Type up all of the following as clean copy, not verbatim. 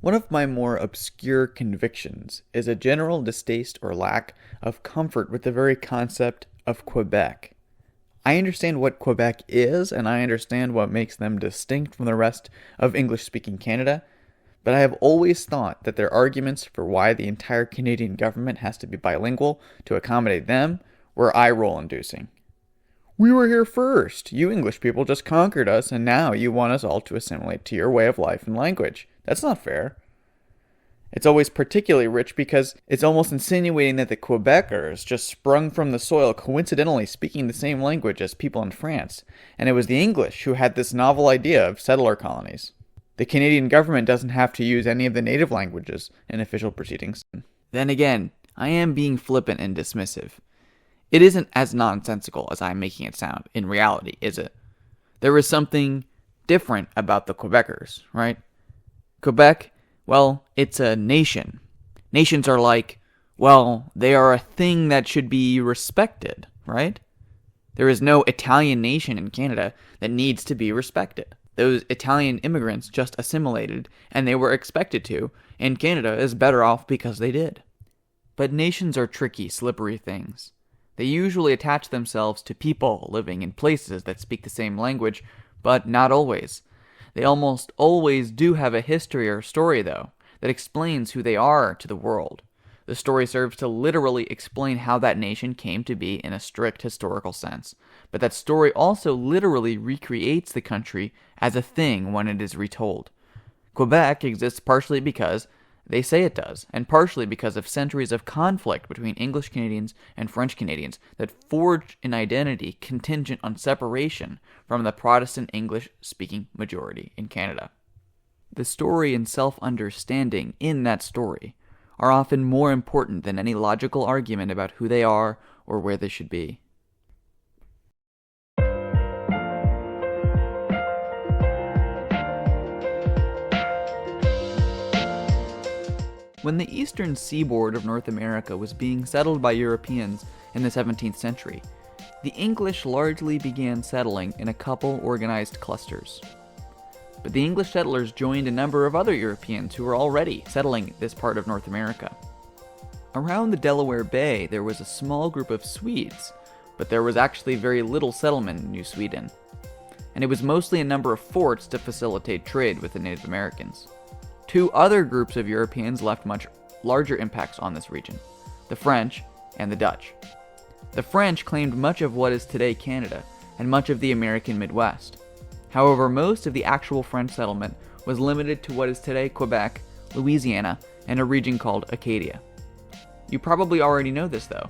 One of my more obscure convictions is a general distaste or lack of comfort with the very concept of Quebec. I understand what Quebec is, and I understand what makes them distinct from the rest of English-speaking Canada, but I have always thought that their arguments for why the entire Canadian government has to be bilingual to accommodate them were eye-roll inducing. We were here first. You English people just conquered us, and now you want us all to assimilate to your way of life and language. That's not fair. It's always particularly rich because it's almost insinuating that the Quebecers just sprung from the soil coincidentally speaking the same language as people in France, and it was the English who had this novel idea of settler colonies. The Canadian government doesn't have to use any of the native languages in official proceedings. Then again, I am being flippant and dismissive. It isn't as nonsensical as I'm making it sound in reality, is it? There is something different about the Quebecers, right? Quebec, well, it's a nation. Nations are like, well, they are a thing that should be respected, right? There is no Italian nation in Canada that needs to be respected. Those Italian immigrants just assimilated, and they were expected to, and Canada is better off because they did. But nations are tricky, slippery things. They usually attach themselves to people living in places that speak the same language, but not always. They almost always do have a history or story, though, that explains who they are to the world. The story serves to literally explain how that nation came to be in a strict historical sense, but that story also literally recreates the country as a thing when it is retold. Quebec exists partially because they say it does, and partially because of centuries of conflict between English Canadians and French Canadians that forged an identity contingent on separation from the Protestant English-speaking majority in Canada. The story and self-understanding in that story are often more important than any logical argument about who they are or where they should be. When the eastern seaboard of North America was being settled by Europeans in the 17th century, the English largely began settling in a couple organized clusters. But the English settlers joined a number of other Europeans who were already settling this part of North America. Around the Delaware Bay, there was a small group of Swedes, but there was actually very little settlement in New Sweden, and it was mostly a number of forts to facilitate trade with the Native Americans. Two other groups of Europeans left much larger impacts on this region, the French and the Dutch. The French claimed much of what is today Canada and much of the American Midwest. However, most of the actual French settlement was limited to what is today Quebec, Louisiana, and a region called Acadia. You probably already know this though.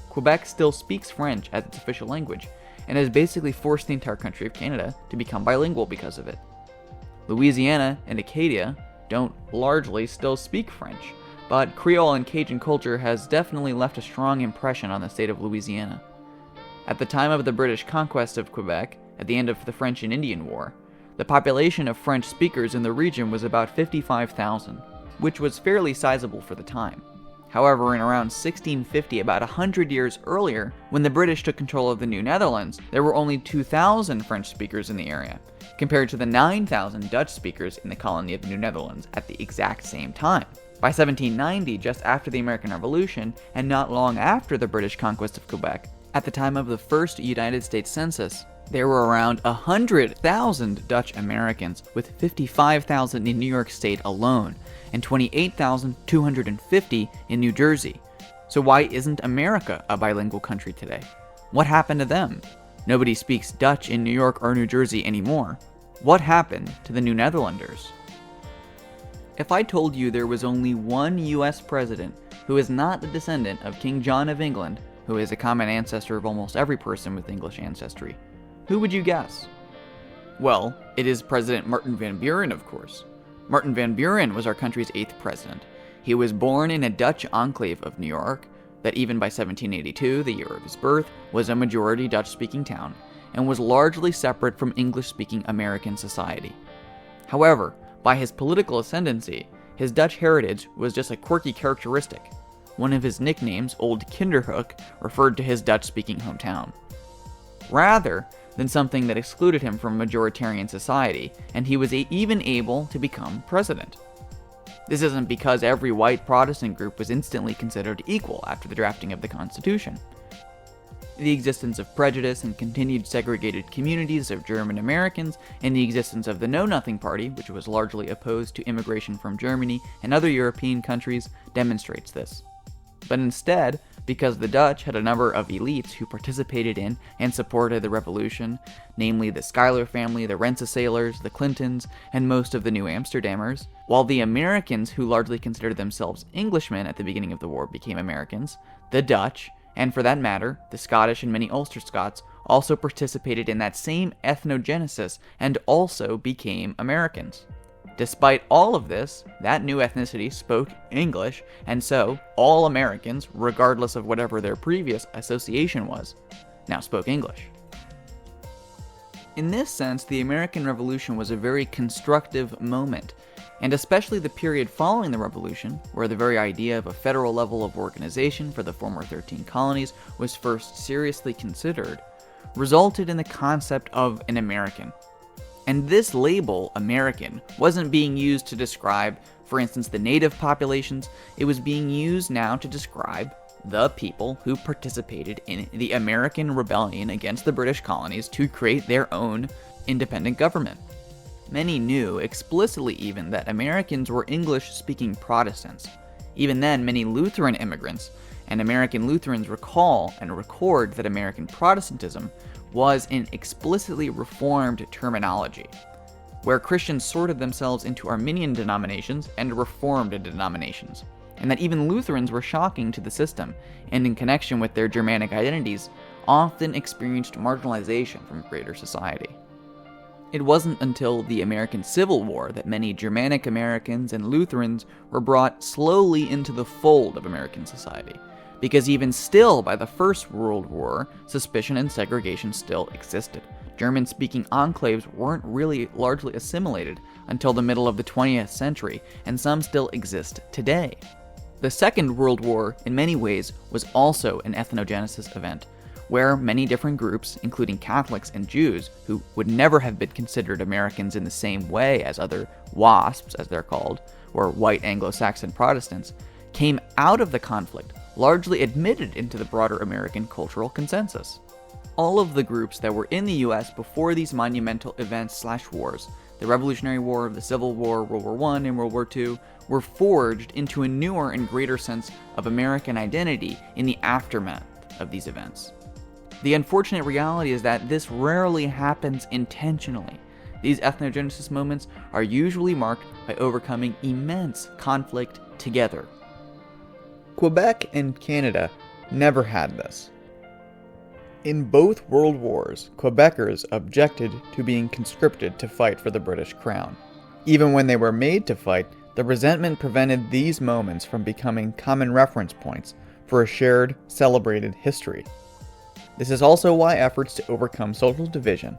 Quebec still speaks French as its official language, and has basically forced the entire country of Canada to become bilingual because of it. Louisiana and Acadia don't largely still speak French, but Creole and Cajun culture has definitely left a strong impression on the state of Louisiana. At the time of the British conquest of Quebec, at the end of the French and Indian War, the population of French speakers in the region was about 55,000, which was fairly sizable for the time. However, in around 1650, about 100 years earlier, when the British took control of the New Netherlands, there were only 2,000 French speakers in the area, compared to the 9,000 Dutch speakers in the colony of the New Netherlands at the exact same time. By 1790, just after the American Revolution, and not long after the British conquest of Quebec, at the time of the first United States Census, there were around 100,000 Dutch Americans, with 55,000 in New York State alone, and 28,250 in New Jersey. So why isn't America a bilingual country today? What happened to them? Nobody speaks Dutch in New York or New Jersey anymore. What happened to the New Netherlanders? If I told you there was only one US president who is not a descendant of King John of England, who is a common ancestor of almost every person with English ancestry, who would you guess? Well, it is President Martin Van Buren, of course. Martin Van Buren was our country's 8th president. He was born in a Dutch enclave of New York that even by 1782, the year of his birth, was a majority Dutch-speaking town, and was largely separate from English-speaking American society. However, by his political ascendancy, his Dutch heritage was just a quirky characteristic. One of his nicknames, Old Kinderhook, referred to his Dutch-speaking hometown, rather than something that excluded him from majoritarian society, and he was even able to become president. This isn't because every white Protestant group was instantly considered equal after the drafting of the Constitution. The existence of prejudice and continued segregated communities of German Americans, and the existence of the Know-Nothing Party, which was largely opposed to immigration from Germany and other European countries, demonstrates this. But instead, because the Dutch had a number of elites who participated in and supported the revolution, namely the Schuyler family, the Rensselaers, the Clintons, and most of the New Amsterdammers, while the Americans, who largely considered themselves Englishmen at the beginning of the war, became Americans, the Dutch, and for that matter, the Scottish and many Ulster Scots, also participated in that same ethnogenesis and also became Americans. Despite all of this, that new ethnicity spoke English, and so all Americans, regardless of whatever their previous association was, now spoke English. In this sense, the American Revolution was a very constructive moment, and especially the period following the Revolution, where the very idea of a federal level of organization for the former 13 colonies was first seriously considered, resulted in the concept of an American. And this label, American, wasn't being used to describe, for instance, the native populations. It was being used now to describe the people who participated in the American rebellion against the British colonies to create their own independent government. Many knew, explicitly even, that Americans were English-speaking Protestants. Even then, many Lutheran immigrants and American Lutherans recall and record that American Protestantism was an explicitly reformed terminology, where Christians sorted themselves into Arminian denominations and Reformed denominations, and that even Lutherans were shocking to the system, and in connection with their Germanic identities, often experienced marginalization from greater society. It wasn't until the American Civil War that many Germanic Americans and Lutherans were brought slowly into the fold of American society, because even still, by the First World War, suspicion and segregation still existed. German-speaking enclaves weren't really largely assimilated until the middle of the 20th century, and some still exist today. The Second World War, in many ways, was also an ethnogenesis event, where many different groups, including Catholics and Jews, who would never have been considered Americans in the same way as other WASPs, as they're called, or white Anglo-Saxon Protestants, came out of the conflict, largely admitted into the broader American cultural consensus. All of the groups that were in the US before these monumental events/wars, the Revolutionary War, the Civil War, World War I, and World War II, were forged into a newer and greater sense of American identity in the aftermath of these events. The unfortunate reality is that this rarely happens intentionally. These ethnogenesis moments are usually marked by overcoming immense conflict together. Quebec and Canada never had this. In both world wars, Quebecers objected to being conscripted to fight for the British crown. Even when they were made to fight, the resentment prevented these moments from becoming common reference points for a shared, celebrated history. This is also why efforts to overcome social division,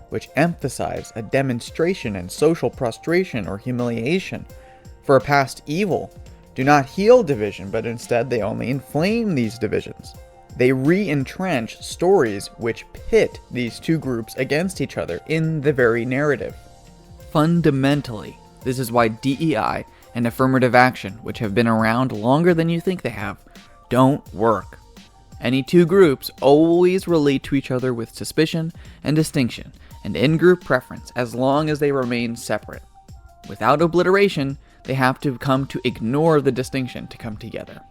which emphasize a demonstration and social prostration or humiliation for a past evil, do not heal division, but instead they only inflame these divisions. They re-entrench stories which pit these two groups against each other in the very narrative. Fundamentally, this is why DEI and affirmative action, which have been around longer than you think they have, don't work. Any two groups always relate to each other with suspicion and distinction and in-group preference as long as they remain separate. Without obliteration, they have to come to ignore the distinction to come together.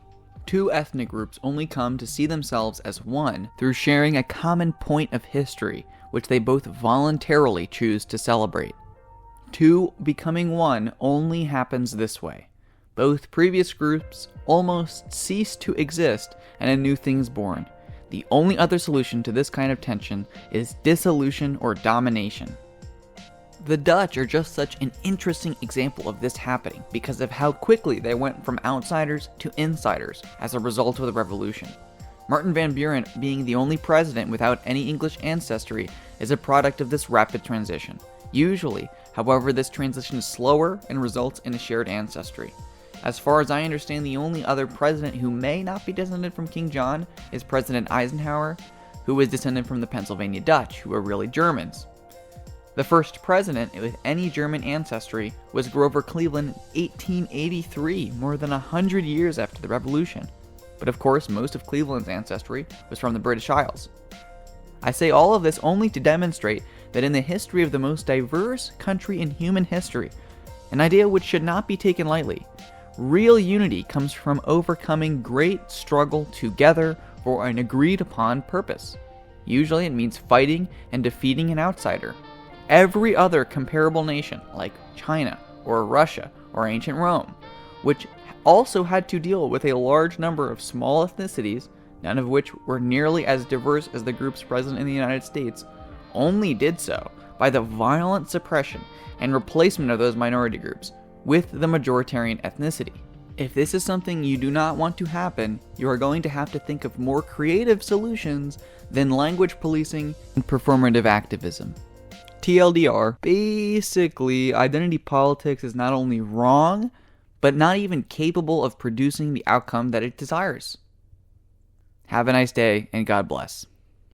Two ethnic groups only come to see themselves as one through sharing a common point of history, which they both voluntarily choose to celebrate. Two becoming one only happens this way. Both previous groups almost cease to exist and a new thing is born. The only other solution to this kind of tension is dissolution or domination. The Dutch are just such an interesting example of this happening because of how quickly they went from outsiders to insiders as a result of the revolution. Martin van Buren being the only president without any English ancestry is a product of this rapid transition. Usually, however, this transition is slower and results in a shared ancestry. As far as I understand, the only other president who may not be descended from King John is President Eisenhower, who was descended from the Pennsylvania Dutch, who are really Germans. The first president with any German ancestry was Grover Cleveland in 1883, more than 100 years after the Revolution. But of course, most of Cleveland's ancestry was from the British Isles. I say all of this only to demonstrate that in the history of the most diverse country in human history, an idea which should not be taken lightly, real unity comes from overcoming great struggle together for an agreed upon purpose. Usually it means fighting and defeating an outsider. Every other comparable nation, like China or Russia or ancient Rome, which also had to deal with a large number of small ethnicities, none of which were nearly as diverse as the groups present in the United States, only did so by the violent suppression and replacement of those minority groups with the majoritarian ethnicity. If this is something you do not want to happen, you are going to have to think of more creative solutions than language policing and performative activism. TLDR, basically, identity politics is not only wrong, but not even capable of producing the outcome that it desires. Have a nice day, and God bless.